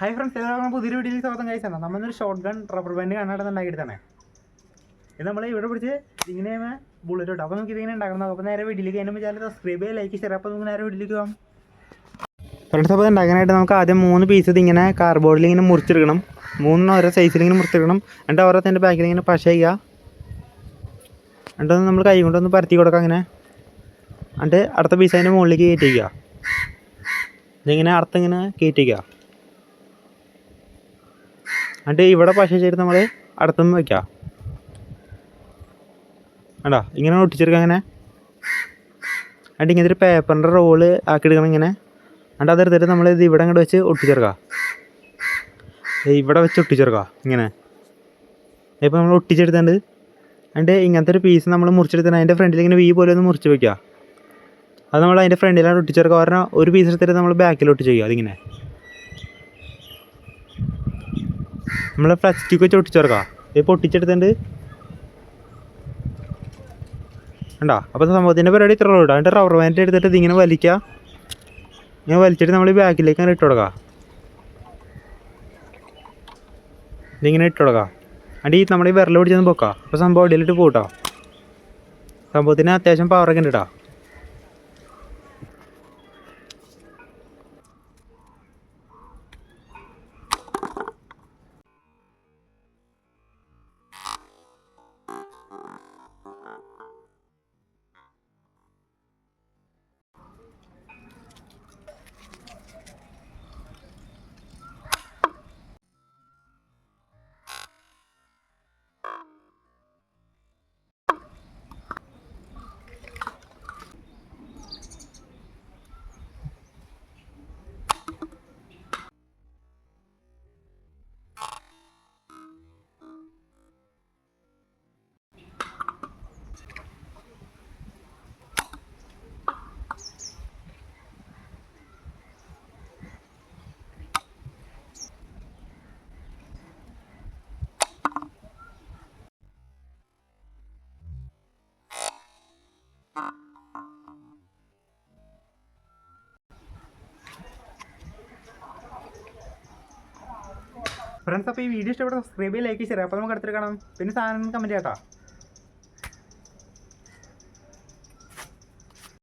Hi friends, എല്ലാവർക്കും പുതിയൊരു വീഡിയോയിൽ സ്വാഗതം. കഴിച്ചാണ് നമ്മളൊരു ഷോർട്ട് ഗൺ റബ്ബർ ബാൻഡ് കണ്ണാടം ഉണ്ടാക്കിയെടുത്താണ്. ഇത് നമ്മൾ ഇവിടെ പിടിച്ച് ഇങ്ങനെ ബുള്ളറ്റ് കിട്ടും. അപ്പോൾ നമുക്ക് ഇതിങ്ങനെ ഉണ്ടാക്കണം. അപ്പോൾ നേരെ വീട്ടിലേക്ക് അതിന് ചാനൽ സബ്സ്ക്രൈബ് ചെയ്യുക, ലൈക്ക് ചെയ്യുക. അപ്പോൾ നമുക്ക് നേരെ വീട്ടിലേക്ക് പോകാം. ഫ്രണ്ട്സ്, അപ്പോൾ ഉണ്ടാക്കാനായിട്ട് നമുക്ക് ആദ്യം 3 പീസ് ഇതിങ്ങനെ കാർഡ്ബോർഡിൽ ഇങ്ങനെ മുറിച്ചെടുക്കണം. 3 ഓരോ സൈസിൽ ഇങ്ങനെ മുറിച്ചെടുക്കണം. എന്നിട്ട് ഓരോത്തിൻ്റെ ബാക്കിൽ ഇങ്ങനെ പശ ചെയ്യുക. എന്നിട്ടൊന്ന് നമ്മൾ കൈ കൊണ്ടൊന്ന് പരത്തി കൊടുക്കാം അങ്ങനെ. എന്നിട്ട് അടുത്ത പീസ് അതിൻ്റെ മുകളിലേക്ക് കയറ്റിക്കുക. ഇതിങ്ങനെ അടുത്തിങ്ങനെ കയറ്റിക്കുക. എന്നിട്ട് ഇവിടെ പശ ചെയ്ത് നമ്മൾ അടുത്തൊന്നും വയ്ക്കാം. വേണ്ടാ ഇങ്ങനെ ഒട്ടിച്ചെടുക്കുക അങ്ങനെ. എന്നിട്ട് ഇങ്ങനത്തെ ഒരു പേപ്പറിൻ്റെ റോള് ആക്കിയെടുക്കണം ഇങ്ങനെ. എന്നിട്ട് അതെടുത്തിട്ട് നമ്മൾ ഇത് ഇവിടെ അങ്ങോട്ട് വെച്ച് ഒട്ടിച്ചെടുക്കുക. ഇവിടെ വെച്ച് ഒട്ടിച്ചെടുക്കുക ഇങ്ങനെ. ഇപ്പോൾ നമ്മൾ ഒട്ടിച്ചെടുത്തുണ്ട്. എന്നിട്ട് ഇങ്ങനത്തെ ഒരു പീസ് നമ്മൾ മുറിച്ചെടുത്തിട്ട് അതിൻ്റെ ഫ്രണ്ടിൽ ഇങ്ങനെ പോലെ ഒന്ന് മുറിച്ച് വയ്ക്കുക. അത് നമ്മൾ അതിൻ്റെ ഫ്രണ്ടിലാണ് ഒട്ടിച്ചെടുക്കുക. കാരണം ഒരു പീസ് എടുത്തിട്ട് നമ്മൾ ബാക്കിൽ ഒട്ടിച്ച് വയ്ക്കുക. അതിങ്ങനെ നമ്മൾ പ്ലാസ്റ്റിക് വെച്ച് ഒട്ടിച്ചെടുക്കുക. ഇപ്പോൾ ഒട്ടിച്ചെടുത്തിട്ടുണ്ട് വേണ്ട. അപ്പോൾ സംഭവത്തിൻ്റെ പരിപാടി ഇത്ര ഉള്ളൂ. അതിൻ്റെ റബ്ബർ ബാൻഡ് എടുത്തിട്ട് ഇതിങ്ങനെ വലിക്കുക. ഇങ്ങനെ വലിച്ചിട്ട് നമ്മൾ ബാക്കിലേക്ക് അങ്ങനെ ഇട്ട് കൊടുക്കുക. ഇതിങ്ങനെ ഇട്ട് കൊടുക്കുക. അടി നമ്മൾ ഈ വിരൽ പിടിച്ചൊന്ന് പൊക്കുക. അപ്പോൾ സംഭവം അടിയിലിട്ട് പോകട്ടോ. സംഭവത്തിന് അത്യാവശ്യം പവറൊക്കെ ഉണ്ട് കേട്ടോ. ഫ്രണ്ട്സ്, അപ്പോൾ ഈ വീഡിയോ ഇഷ്ടപ്പെട്ട സബ്സ്ക്രൈബ് ചെയ്യുക, ലൈക്ക് ചെയ്യുക. അപ്പോൾ നമുക്ക് അടുത്തിട്ട് കാണാം. പിന്നെ സാധനം കമൻറ്റ് ചെയ്യാം കേട്ടോ.